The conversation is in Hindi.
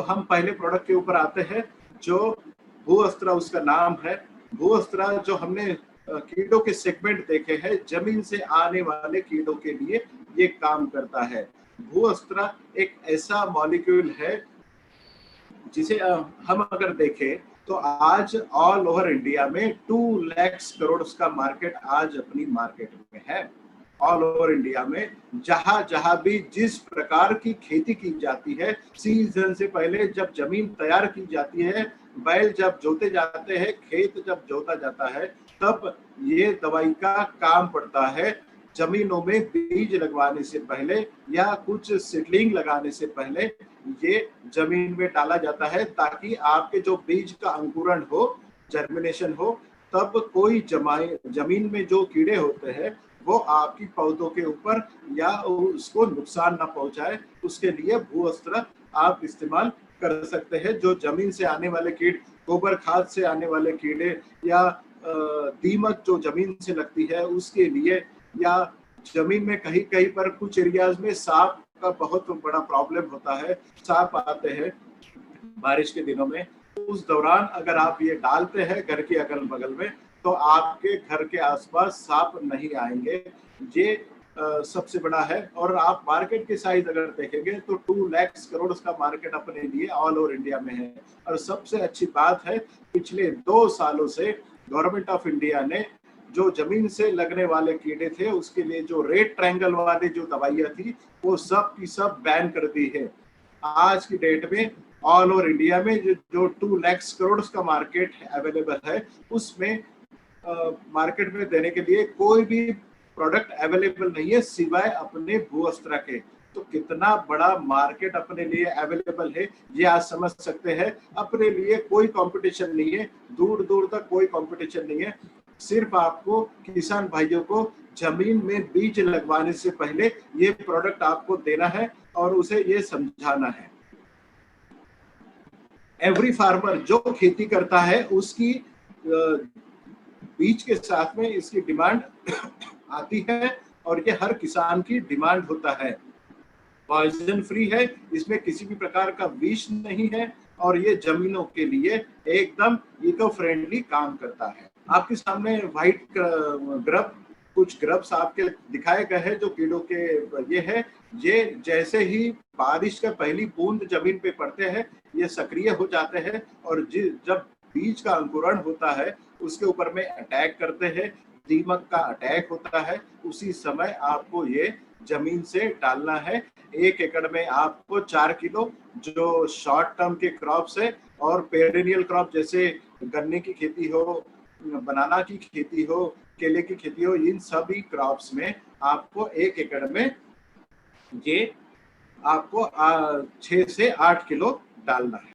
तो हम पहले प्रोडक्ट के ऊपर आते हैं, जो भू-अस्त्रा उसका नाम है। भू-अस्त्रा जो हमने कीड़ों के सेगमेंट देखे हैं, जमीन से आने वाले कीड़ों के लिए ये काम करता है। भू-अस्त्रा एक ऐसा मॉलिक्यूल है जिसे हम अगर देखें तो आज ऑल ओवर इंडिया में 2 लाख करोड़ का मार्केट आज अपनी मार्केट में है। ऑल ओवर इंडिया में जहां जहां भी जिस प्रकार की खेती की जाती है, सीजन से पहले जब जमीन तैयार की जाती है, बैल जब जोते जाते हैं, खेत जब जोता जाता है, तब ये दवाई का काम पड़ता है। जमीनों में बीज लगवाने से पहले या कुछ सीडलिंग लगाने से पहले ये जमीन में डाला जाता है, ताकि आपके जो बीज का अंकुरण हो, जर्मिनेशन हो, तब कोई जमीन में जो कीड़े होते हैं वो आपकी पौधों के ऊपर या उसको नुकसान ना पहुंचाए। उसके लिए भू-अस्त्रा आप इस्तेमाल कर सकते हैं। जो जमीन से आने वाले कीड़े, गोबर खाद से आने वाले कीड़े या दीमक जो जमीन से लगती है उसके लिए, या जमीन में कहीं कहीं पर कुछ एरियाज में सांप का बहुत बड़ा प्रॉब्लम होता है, सांप आते हैं बारिश के दिनों में, उस दौरान अगर आप ये डालते हैं घर के अगल बगल में, तो आपके घर के आसपास सांप नहीं आएंगे। ये सबसे बड़ा है। और आप मार्केट की साइज अगर देखेंगे तो 2 लाख करोड़ का मार्केट अपने लिए ऑल ओवर इंडिया में है। और सबसे अच्छी बात है, पिछले 2 सालों से गवर्नमेंट ऑफ इंडिया ने जो जमीन से लगने वाले कीड़े थे उसके लिए जो रेड ट्रायंगल वाली जो दवाइयां थी वो सब की सब बैन कर दी है। आज की डेट में ऑल ओवर इंडिया में जो 2 लाख करोड़ का मार्केट अवेलेबल है, उसमें मार्केट में देने के लिए कोई भी प्रोडक्ट अवेलेबल नहीं है सिवाय अपने भू-अस्त्रा के। तो कितना बड़ा मार्केट अपने लिए अवेलेबल है ये आज समझ सकते हैं। अपने लिए कोई कंपटीशन नहीं है, दूर दूर तक कोई कंपटीशन नहीं है। सिर्फ आपको किसान भाइयों को जमीन में बीज लगवाने से पहले ये प्रोडक्ट आपको देना है और उसे ये समझाना है। एवरी फार्मर जो खेती करता है उसकी बीज के साथ में इसकी डिमांड आती है और ये हर किसान की डिमांड होता है। पॉइजन फ्री है, इसमें किसी भी प्रकार का विष नहीं है और ये जमीनों के लिए एकदम इको फ्रेंडली काम करता है। आपके सामने व्हाइट ग्रब, कुछ ग्रब्स आपके दिखाए गए हैं जो कीड़ों के ये है। ये जैसे ही बारिश का पहली बूंद जमीन पे पड़ते हैं ये सक्रिय हो जाते हैं और जब बीज का अंकुरण होता है उसके ऊपर में अटैक करते हैं, दीमक का अटैक होता है, उसी समय आपको ये जमीन से डालना है। 1 एकड़ में आपको 4 किलो, जो शॉर्ट टर्म के क्रॉप्स है और पेरेनियल क्रॉप जैसे गन्ने की खेती हो, बनाना की खेती हो, केले की खेती हो, इन सभी क्रॉप्स में आपको 1 एकड़ में ये आपको 6 से 8 किलो डालना है।